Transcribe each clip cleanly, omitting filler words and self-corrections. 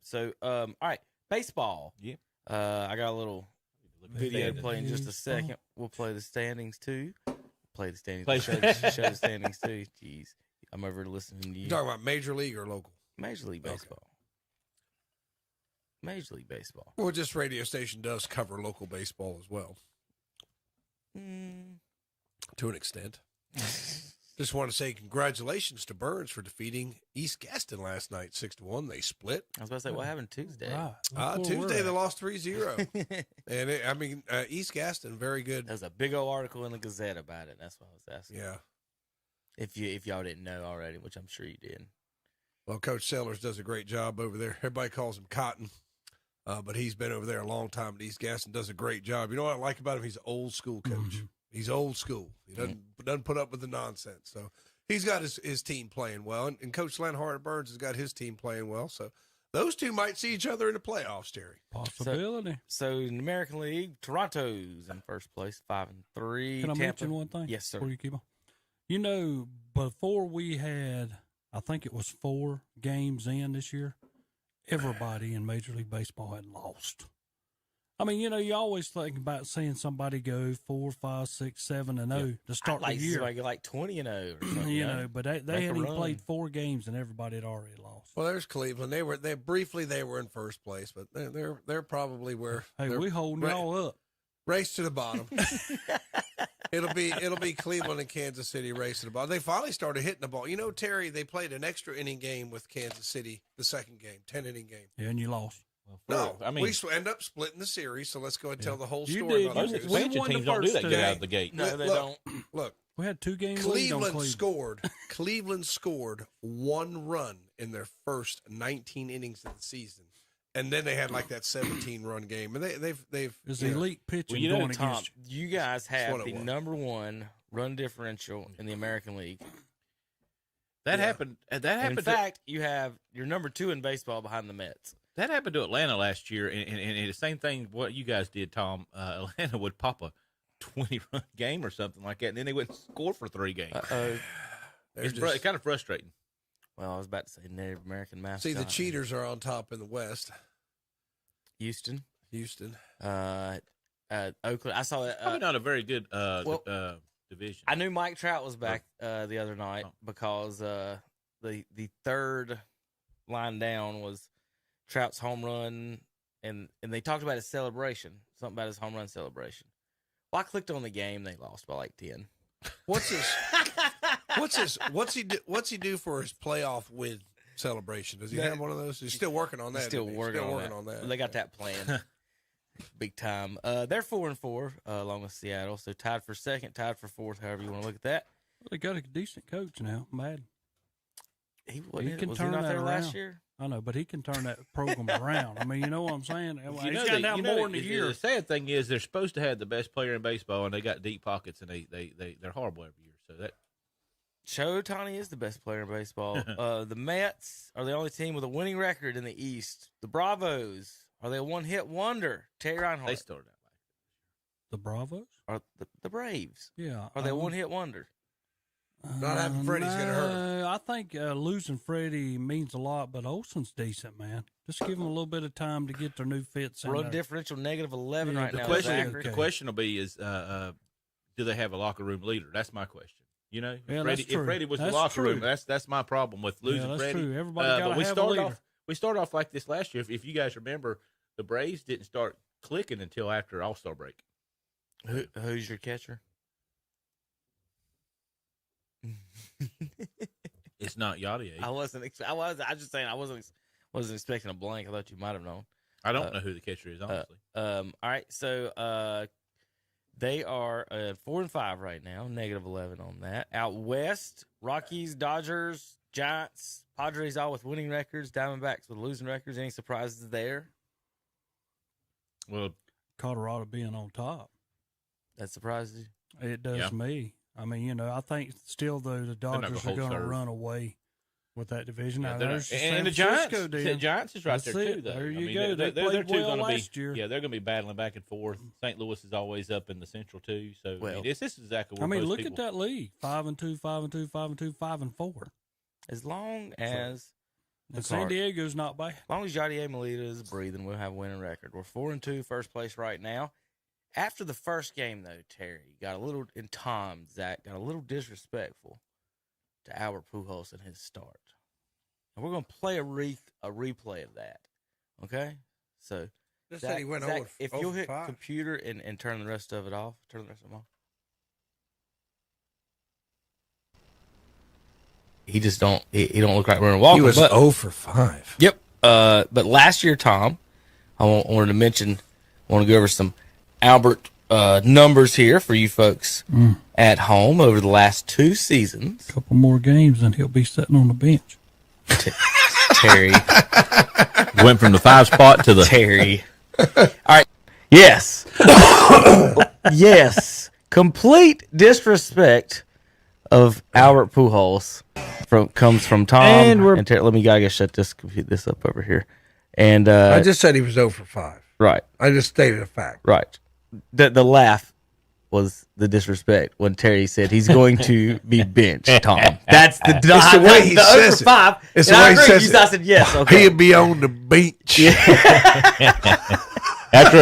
So, all right, baseball. Yeah. I got a little video to play in just a second. We'll play the standings too. Play the standings. Show the standings too. Jeez, I'm over listening to you. You talking about Major League or local? Major League Baseball. Okay. Major League Baseball. Well, this radio station does cover local baseball as well. To an extent. Just want to say congratulations to Burns for defeating East Gaston last night, 6-1. They split. I was about to say, what happened Tuesday? Tuesday they lost 3-0. And East Gaston, very good. There's a big old article in the Gazette about it. That's what I was asking. Yeah. If y'all didn't know already, which I'm sure you did. Well, Coach Sellers does a great job over there. Everybody calls him Cotton, but he's been over there a long time at East Gaston, does a great job. You know what I like about him? He's an old school coach. Mm-hmm. He's old school. He doesn't put up with the nonsense. So he's got his team playing well, and Coach Lenhart Burns has got his team playing well. So those two might see each other in the playoffs, Terry. Possibility. So in the American League, Toronto's in first place, 5-3. Can I mention one thing? Yes, sir. Before you keep on, you know, before we had, I think it was 4 games in this year, everybody in Major League Baseball had lost. I mean, you know, you always think about seeing somebody go 4, 5, 6, 7-0 to start the year. Like 20-0 or something. You know, but they hadn't even played 4 games and everybody had already lost. Well, there's Cleveland. They were in first place, but they're probably where. Hey, we holding y'all up. Race to the bottom. It'll be Cleveland and Kansas City race to the bottom. They finally started hitting the ball. You know, Terry, they played an extra inning game with Kansas City, the second game, 10-inning game. Yeah, and you lost. No, I mean, we end up splitting the series, so let's go and tell the whole story. Did. About Most expansion teams don't do that. Get out of the gate. No, they don't. Look, we had 2 games. Cleveland scored 1 run in their first 19 innings of the season, and then they had like that 17-run game, and they've is elite pitching going against you. You guys have the number 1 run differential in the American League. That happened. In fact, you have your number 2 in baseball behind the Mets. That happened to Atlanta last year, and the same thing what you guys did, Tom. Atlanta would pop a 20-run game or something like that, and then they wouldn't score for 3 games. It's kind of frustrating. Well, I was about to say Native American mascot. See, the cheaters are on top in the West. Houston. Oakland. I saw that. Probably not a very good division. I knew Mike Trout was back the other night because the third line down was Trout's home run, and they talked about his celebration, something about his home run celebration. Well, I clicked on the game, they lost by like 10. What's he do for his playoff win celebration? Does he have one of those? He's still working on that. Still working on that. They got that planned. Big time. They're 4-4 along with Seattle, so tied for second, tied for fourth, however you want to look at that. Well, they got a decent coach now, Madden. He can turn that around. Last year? I know, but he can turn that program around. I mean, you know what I'm saying? He's got to have more in a year. The sad thing is they're supposed to have the best player in baseball, and they got deep pockets, and they're horrible every year. So that Shohei Ohtani is the best player in baseball. The Mets are the only team with a winning record in the East. The Bravos, are they a one-hit wonder? Terry Reinhardt. They started out like the Bravos? Or the Braves. Yeah. Are they a one-hit wonder? Not having Freddie's going to hurt. I think losing Freddie means a lot, but Olsen's decent, man. Just give them a little bit of time to get their new fits in. Run differential -11 right now. The question will be is, do they have a locker room leader? That's my question. You know, yeah, if Freddie was the locker room, that's my problem with losing that's Freddie. True. Everybody got to have a leader. We started off like this last year. If you guys remember, the Braves didn't start clicking until after All-Star break. Who's your catcher? It's not Yadier. I was just saying I wasn't expecting a blank. I thought you might have known. I don't know who the catcher is, honestly. All right, so they are 4-5 right now, -11 on that. Out west, Rockies, Dodgers, Giants, Padres all with winning records, Diamondbacks with losing records. Any surprises there? Well, Colorado being on top. That surprises you? It does me. I mean, you know, I think still though the Dodgers are going to run away with that division. Yeah, now, and the Giants, the Giants is right there too. Though there you go. They're two going to be. Yeah, they're going to be battling back and forth. St. Louis is always up in the Central too. So this is exactly. Where look at that league: 5-2, 5-2, 5-2, 5-4. As long as And San Diego's not bad. As long as Yadier Molina is breathing, we'll have a winning record. We're 4-2, first place right now. After the first game, though, Terry got a little, and Tom, Zach, got a little disrespectful to Albert Pujols in his start. And we're going to play a replay of that. Okay? So, Just Zach, said he went Zach, over, if over you'll hit 5. computer and turn the rest of it off, turn the rest of them off. He just don't. He don't look like we're walking. He was 0 for 5. Yep. But last year, Tom, I wanted to mention. I want to go over some Albert numbers here for you folks at home over the last 2 seasons. A couple more games and he'll be sitting on the bench. Terry went from the 5 spot to the Terry. All right. Yes. Yes. Complete disrespect of Albert Pujols comes from Tom and Terry. Let me gotta shut this up over here. And I just said he was 0 for 5. Right. I just stated a fact. Right. The laugh was the disrespect when Terry said he's going to be benched, Tom. That's the It's the way he says it. 5. It's the way he says it. I said yes. Okay. He'll be on the bench. after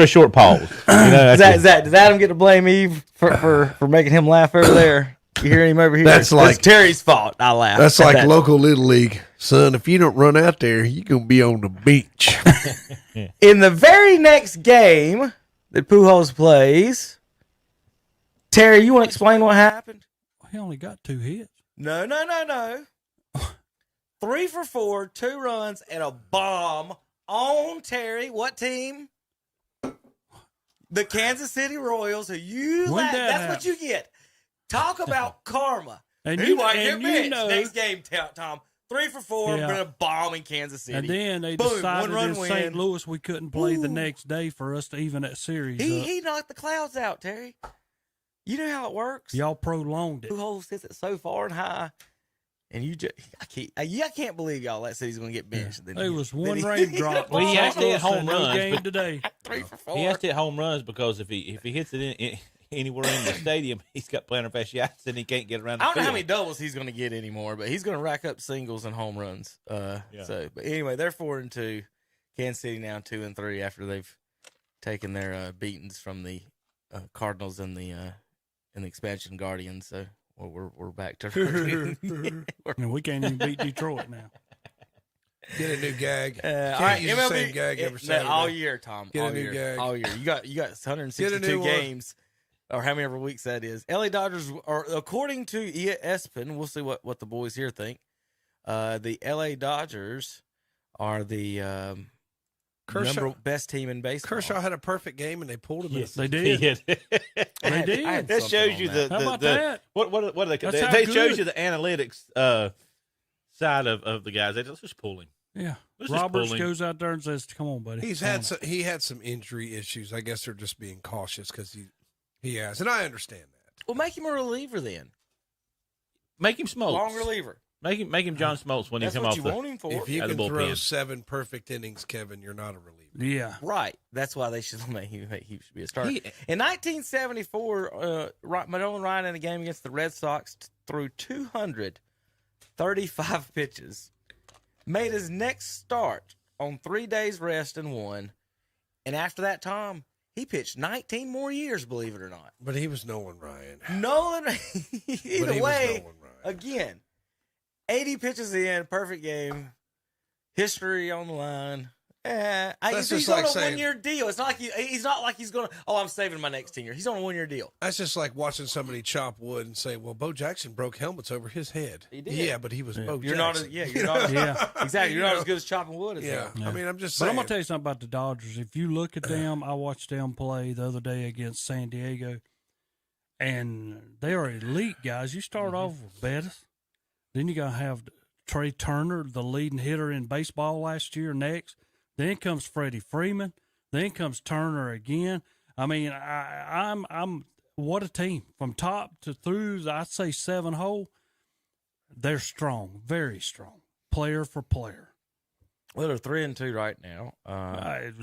a short pause. Does Adam get to blame Eve for making him laugh over there? You hear him over here? That's like Terry's fault. I laugh. That's like that. Local Little League. Son, if you don't run out there, you're going to be on the bench. In the very next game that Pujols plays, Terry, you want to explain what happened? He only got 2 hits. No. 3 for 4, 2 runs, and a bomb on Terry. What team? The Kansas City Royals, who that's what you get. Talk about karma. And he might get benched. Next game, Tom. 3 for 4, but a bomb in Kansas City. And then they decided in St. Louis we couldn't play the next day for us to even that series up. He knocked the clouds out, Terry. You know how it works. Y'all prolonged it. Pujols hits it so far and high, and I can't believe y'all said he's going to get benched. Yeah. There was one raindrop. Well, he has to hit home runs. Game today. 3 for 4. He has to hit home runs because if he hits it anywhere in the stadium, he's got plantar fasciitis and he can't get around the I don't know field. how many doubles he's going to get anymore, but he's going to rack up singles and home runs. So, but anyway, they're 4-2. Kansas City now 2-3 after they've taken their beatings from the Cardinals and the expansion Guardians. So we're back to and we can't even beat Detroit now. Get a new gag. All right, use MLB, the same gag every Saturday. all year, Tom. Get all a new year, gag. all year. You got 162 games, or how many weeks that is. LA Dodgers are, according to ESPN, we'll see what the boys here think. The LA Dodgers are the best team in baseball. Kershaw had a perfect game and they pulled him. Yes, they did. They did. That shows you How about that? What are they? That's They how shows good. you the analytics side of the guys. Let's just pull him. Yeah. Let's just Roberts pull him. goes out there and says, "Come on, buddy." He had some injury issues. I guess they're just being cautious because he has, and I understand that. Well, make him a reliever then. Make him Smoltz. Long reliever. Make him John Smoltz when he That's come what off you the. want him for. If you Out of can the throw bullpen. 7 perfect innings, Kevin, you're not a reliever. Yeah. Right. That's why they should he should be a starter. In 1974, Nolan Ryan in a game against the Red Sox threw 235 pitches, made his next start on 3 days rest and won. And after that, Tom, he pitched 19 more years, believe it or not. But he was Nolan Ryan. Either way, again, 80 pitches in, perfect game, history on the line. He's on a 1-year deal. It's not like he's not like he's going to, I'm saving my next 10 years. He's on a 1-year deal. That's just like watching somebody chop wood and say, well, Bo Jackson broke helmets over his head. He did. Yeah, but he was Bo You're Jackson. You're not exactly. You're not as good as chopping wood as yeah. him. I mean, I'm just But saying. I'm going to tell you something about the Dodgers. If you look at them, I watched them play the other day against San Diego, and they are elite guys. You start off with Bettis, then you got to have Trey Turner, the leading hitter in baseball last year, next. Then comes Freddie Freeman. Then comes Turner again. I mean, I'm what a team from top to through. I'd say 7 hole. They're strong, very strong, player for player. Well, they're 3-2 right now.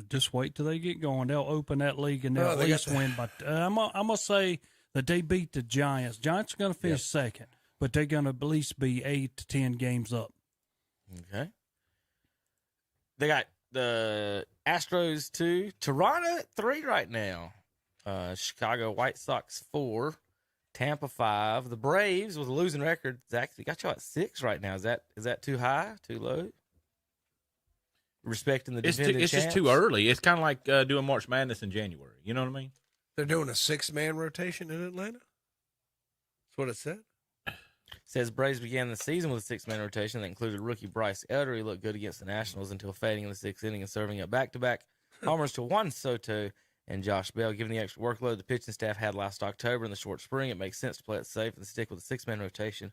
Just wait till they get going. They'll open that league and they'll at least win. But I'm gonna say that they beat the Giants. Giants are gonna finish second, but they're gonna at least be 8 to 10 games up Okay. They got the Astros 2, Toronto at 3 right now. Chicago White Sox 4, Tampa 5. The Braves with a losing record, Zach, they got you at 6 right now. Is that too high, too low? Respecting the defending It's champs? just too early. It's kind of like doing March Madness in January. You know what I mean? They're doing a 6-man rotation in Atlanta? That's what it said. Says Braves began the season with a 6-man rotation that included rookie Bryce Elder. He looked good against the Nationals until fading in the 6th inning and serving up back-to-back homers to Juan Soto and Josh Bell. Given the extra workload the pitching staff had last October in the short spring, it makes sense to play it safe and stick with a 6-man rotation.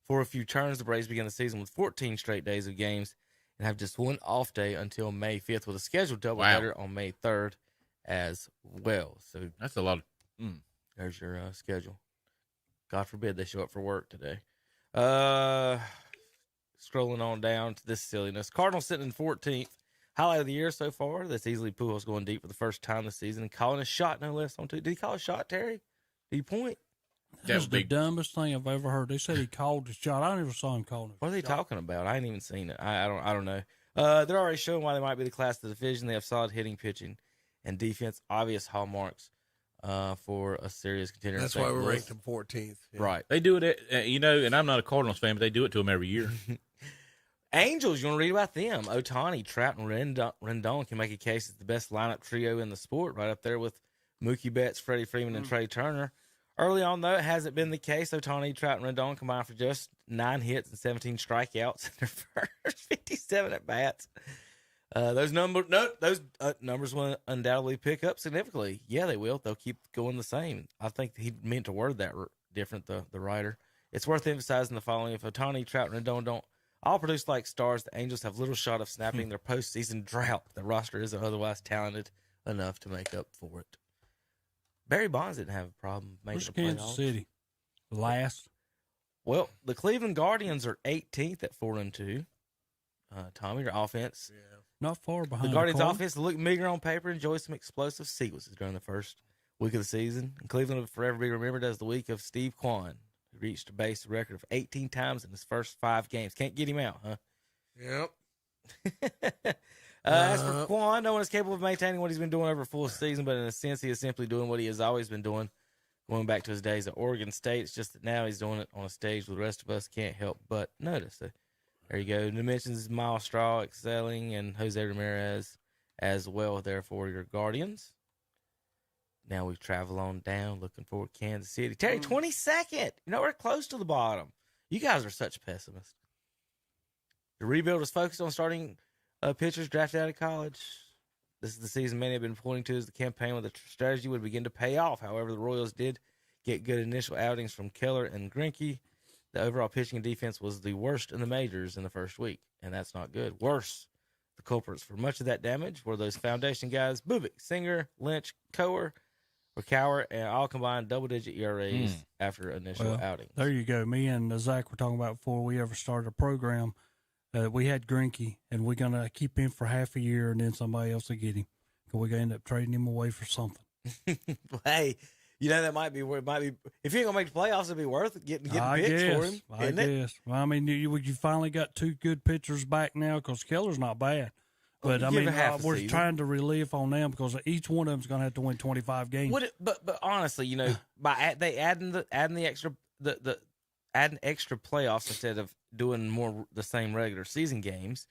For a few turns, the Braves began the season with 14 straight days of games and have just one off day until May 5th with a scheduled doubleheader on May 3rd as well. So that's a lot. There's your schedule. God forbid they show up for work today. Scrolling on down to this silliness. Cardinals sitting in 14th. Highlight of the year so far. That's easily Pujols going deep for the first time this season and calling a shot, no less. On two. Did he call a shot, Terry? Did he point? That was the dumbest thing I've ever heard. They said he called the shot. I never saw him call it. What are they talking about? I ain't even seen it. I don't know. They're already showing why they might be the class of the division. They have solid hitting, pitching, and defense. Obvious hallmarks for a serious contender. That's why we ranked them 14th. Yeah. Right. They do it, and I'm not a Cardinals fan, but they do it to them every year. Angels, you want to read about them? Ohtani, Trout, and Rendon can make a case as the best lineup trio in the sport, right up there with Mookie Betts, Freddie Freeman, and Trey Turner. Early on, though, it hasn't been the case. Ohtani, Trout, and Rendon combined for just 9 hits and 17 strikeouts in their first 57 at-bats. Those numbers will undoubtedly pick up significantly. Yeah, they will. They'll keep going the same. I think he meant to word that different, the writer. It's worth emphasizing the following. If Ohtani, Trout, and Rendon don't all produce like stars, the Angels have little shot of snapping their postseason drought. The roster isn't otherwise talented enough to make up for it. Barry Bonds didn't have a problem making the playoffs. Kansas City? Last. Well, the Cleveland Guardians are 18th at 4-2. Tommy, your offense. Yeah. Not far behind. The Guardians' offense looked meager on paper, enjoyed some explosive sequences during the first week of the season. And Cleveland will forever be remembered as the week of Steve Kwan, who reached a base record of 18 times in his first 5 games. Can't get him out, huh? Yep. As for Kwan, no one is capable of maintaining what he's been doing over a full season, but in a sense, he is simply doing what he has always been doing, going back to his days at Oregon State. It's just that now he's doing it on a stage where the rest of us can't help but notice. So, there you go. Dimensions, Miles Straw excelling, and Jose Ramirez as well there for your Guardians. Now we travel on down, looking for Kansas City. Terry, 22nd. We're close to the bottom. You guys are such pessimists. The rebuild is focused on starting pitchers drafted out of college. This is the season many have been pointing to as the campaign where the strategy would begin to pay off. However, the Royals did get good initial outings from Keller and Greinke. The overall pitching and defense was the worst in the majors in the first week, and that's not good. Worse, the culprits for much of that damage were those foundation guys, Bubick, Singer, Lynch, Cower, and all combined double-digit ERAs after initial outings. There you go. Me and Zach were talking about before we ever started a program. We had Greinke, and we're going to keep him for half a year, and then somebody else will get him. Because we're going to end up trading him away for something. Hey, that might be where it might be. If you ain't going to make the playoffs, it'd be worth getting picks for him. I guess. Well, I mean, you finally got 2 good pitchers back now because Keller's not bad. But, we're trying to relive on them because each one of them's going to have to win 25 games. But honestly, by adding extra playoffs instead of doing more the same regular season games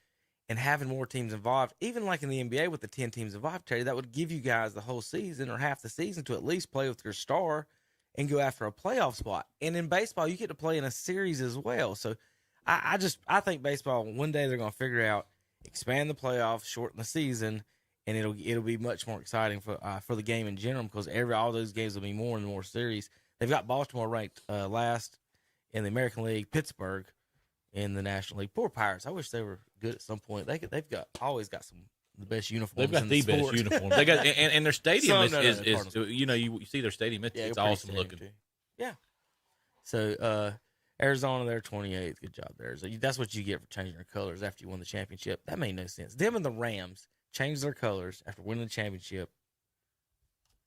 and having more teams involved, even like in the NBA with the 10 teams involved, Terry, that would give you guys the whole season or half the season to at least play with your star and go after a playoff spot. And in baseball, you get to play in a series as well. So I think baseball, one day they're going to figure out, expand the playoffs, shorten the season, and it'll be much more exciting for the game in general because all those games will be more and more series. They've got Baltimore ranked last in the American League, Pittsburgh in the National League. Poor Pirates. I wish they were good at some point. They've always got the best uniforms. They've got the best uniforms. They got and their stadium is you see their stadium. It's awesome looking. Too. Yeah. So Arizona, they're 28th. Good job there. So that's what you get for changing your colors after you won the championship. That made no sense. Them and the Rams changed their colors after winning the championship.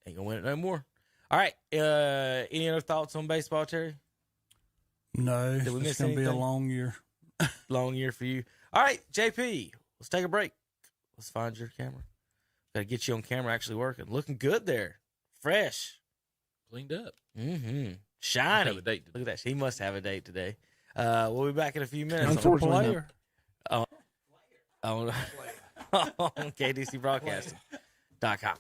Ain't gonna win it no more. All right. Any other thoughts on baseball, Terry? No, it's going to be a long year. Long year for you. All right, JP, let's take a break. Let's find your camera. Got to get you on camera actually working. Looking good there. Fresh. Cleaned up. Mm-hmm. Shiny. Have a date today. Look at that. He must have a date today. We'll be back in a few minutes. Unfortunately, on KDC Broadcasting.com.